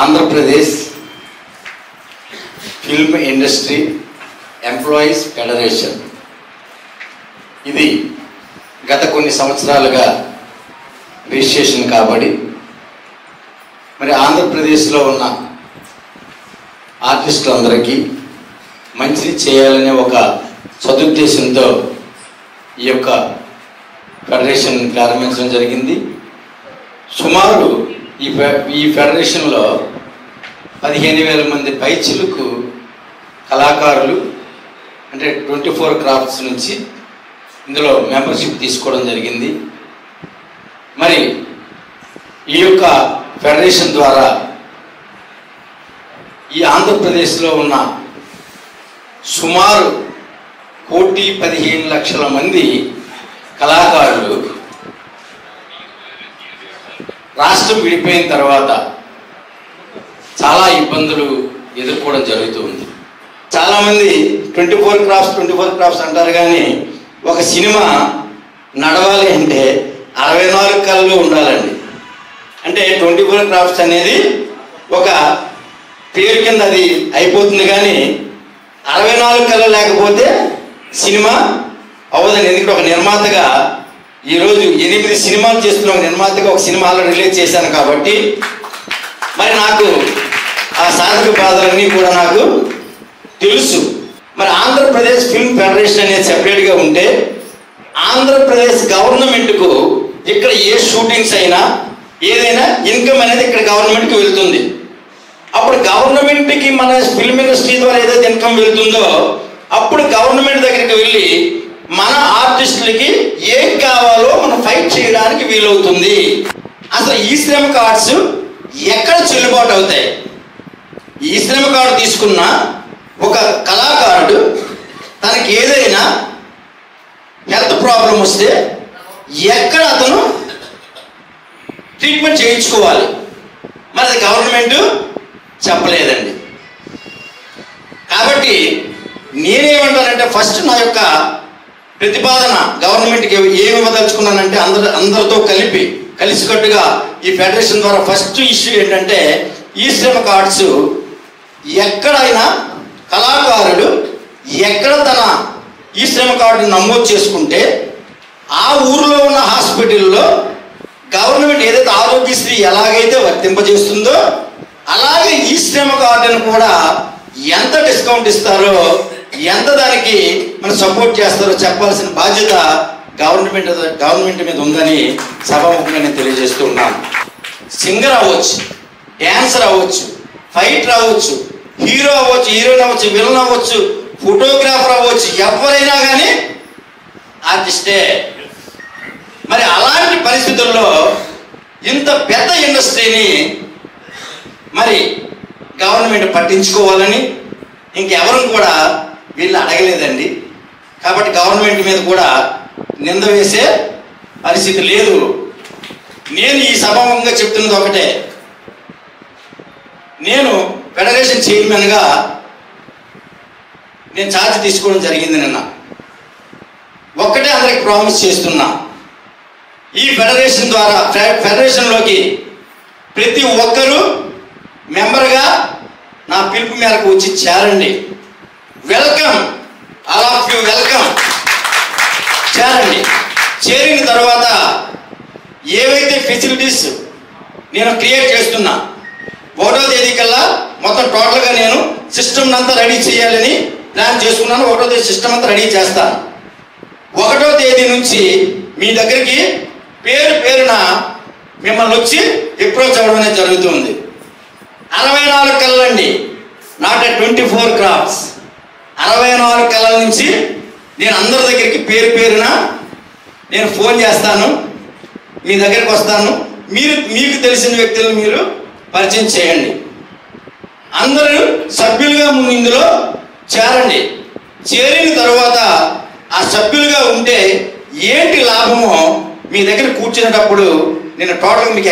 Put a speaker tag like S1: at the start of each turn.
S1: Andhra Pradesh film industry employees federation ఇది గత కొన్ని సంవత్సరాలుగా రిజిస్ట్రేషన్ కాబడి మరి ఆంధ్రప్రదేశ్లో ఉన్న ఆర్టిస్టులందరికీ మంచిది చేయాలనే ఒక సదుద్దేశంతో ఈ యొక్క ఫెడరేషన్ ప్రారంభించడం జరిగింది. సుమారు ఈ ఫెడరేషన్లో 15,000 మంది పైచిలకు కళాకారులు అంటే 24 క్రాఫ్ట్స్ నుంచి ఇందులో మెంబర్షిప్ తీసుకోవడం జరిగింది. మరి ఈ యొక్క ఫెడరేషన్ ద్వారా ఈ ఆంధ్రప్రదేశ్లో ఉన్న సుమారు 1,15,00,000 మంది కళాకారులు రాష్ట్రం విడిపోయిన తర్వాత చాలా ఇబ్బందులు ఎదుర్కోవడం జరుగుతుంది. చాలామంది 24 క్రాఫ్ట్స్ అంటారు, కానీ ఒక సినిమా నడవాలి అంటే 64 కళలు ఉండాలండి. అంటే 24 క్రాఫ్ట్స్ అనేది ఒక పేరు కింద అది అయిపోతుంది, కానీ 64 కళలు లేకపోతే సినిమా అవ్వదండి. ఎందుకంటే ఒక నిర్మాతగా ఈరోజు 8 సినిమాలు చేస్తున్న ఒక నిర్మాతగా ఒక సినిమా ఆల్రెడీ రిలీజ్ చేశాను కాబట్టి మరి నాకు ఆ సాధక బాధలన్నీ కూడా నాకు తెలుసు. మరి ఆంధ్రప్రదేశ్ ఫిల్మ్ ఫెడరేషన్ అనేది సెపరేట్గా ఉంటే ఆంధ్రప్రదేశ్ గవర్నమెంట్కు ఇక్కడ ఏ షూటింగ్స్ అయినా ఏదైనా ఇన్కమ్ అనేది ఇక్కడ గవర్నమెంట్కి వెళ్తుంది. అప్పుడు గవర్నమెంట్కి మన ఫిల్మ్ ఇండస్ట్రీ ద్వారా ఏదైతే ఇన్కమ్ వెళ్తుందో అప్పుడు గవర్నమెంట్ దగ్గరికి వెళ్ళి మన ఆర్టిస్టులకి ఏం కావాలో మనం ఫైట్ చేయడానికి వీలవుతుంది. అసలు ఈ శ్రమ కార్డ్స్ ఎక్కడ చెల్లుబాటు అవుతాయి? ఈ శ్రమ కార్డు తీసుకున్న ఒక కళాకారుడు తనకి ఏదైనా హెల్త్ ప్రాబ్లం వస్తే ఎక్కడ అతను ట్రీట్మెంట్ చేయించుకోవాలి? మరి అది గవర్నమెంట్ చెప్పలేదండి. కాబట్టి నేనేమంటానంటే ఫస్ట్ నా యొక్క ప్రతిపాదన గవర్నమెంట్కి ఏమి ఇవ్వదలుచుకున్నానంటే అందరితో కలిసికట్టుగా ఈ ఫెడరేషన్ ద్వారా ఫస్ట్ ఇష్యూ ఏంటంటే ఈ శ్రమ కార్డ్స్ ఎక్కడైనా కళాకారుడు ఎక్కడ తన ఈ శ్రమ కార్డుని నమోదు చేసుకుంటే ఆ ఊరిలో ఉన్న హాస్పిటల్లో గవర్నమెంట్ ఏదైతే ఆరోగ్యశ్రీ ఎలాగైతే వర్తింపజేస్తుందో అలాగే ఈ శ్రమ కార్డును కూడా ఎంత డిస్కౌంట్ ఇస్తారో ఎంత దానికి మనం సపోర్ట్ చేస్తారో చెప్పాల్సిన బాధ్యత గవర్నమెంట్ మీద ఉందని సభాముఖంగా నేను తెలియజేస్తూ ఉన్నాను. సింగర్ అవ్వచ్చు, డ్యాన్సర్ అవ్వచ్చు, ఫైటర్ అవ్వచ్చు, హీరో అవ్వచ్చు, హీరోయిన్ అవ్వచ్చు, విలన్ అవ్వచ్చు, ఫోటోగ్రాఫర్ అవ్వచ్చు, ఎవరైనా కానీ ఆర్టిస్టే. మరి అలాంటి పరిస్థితుల్లో ఇంత పెద్ద ఇండస్ట్రీని మరి గవర్నమెంట్ పట్టించుకోవాలని ఇంకెవరు కూడా వీళ్ళు అడగలేదండి. కాబట్టి గవర్నమెంట్ మీద కూడా నింద వేసే పరిస్థితి లేదు. నేను ఈ సభాముఖంగా చెప్తున్నది ఒకటే, నేను ఫెడరేషన్ చైర్మన్గా నేను ఛార్జ్ తీసుకోవడం జరిగింది. నిన్న ఒక్కటే అందరికి ప్రామిస్ చేస్తున్నా, ఈ ఫెడరేషన్ ద్వారా ఫెడరేషన్లోకి ప్రతి ఒక్కరూ మెంబర్గా నా పిలుపు మేరకు వచ్చి చేరండి. Welcome, all of you welcome. చేరండి. చేరిన తర్వాత ఏవైతే ఫెసిలిటీస్ నేను క్రియేట్ చేస్తున్నా 1వ తేదీ కల్లా మొత్తం టోటల్గా నేను సిస్టమ్ అంతా రెడీ చేయాలని ప్లాన్ చేసుకున్నాను. 1వ తేదీ సిస్టమ్ అంతా రెడీ చేస్తాను. 1వ తేదీ నుంచి మీ దగ్గరికి పేరున మిమ్మల్ని వచ్చి అప్రోచ్ అవ్వడం అనేది జరుగుతుంది. 64 కళలండి, నాట్ 24 క్రాఫ్ట్స్. 64 కళల నుంచి నేను అందరి దగ్గరికి పేరున నేను ఫోన్ చేస్తాను, మీ దగ్గరికి వస్తాను. మీకు తెలిసిన వ్యక్తులను మీరు పరిచయం చేయండి. అందరూ సభ్యులుగా ముందు ఇందులో చేరండి. చేరిన తర్వాత ఆ సభ్యులుగా ఉంటే ఏంటి లాభమో మీ దగ్గర కూర్చునేటప్పుడు నేను టోటల్గా మీకు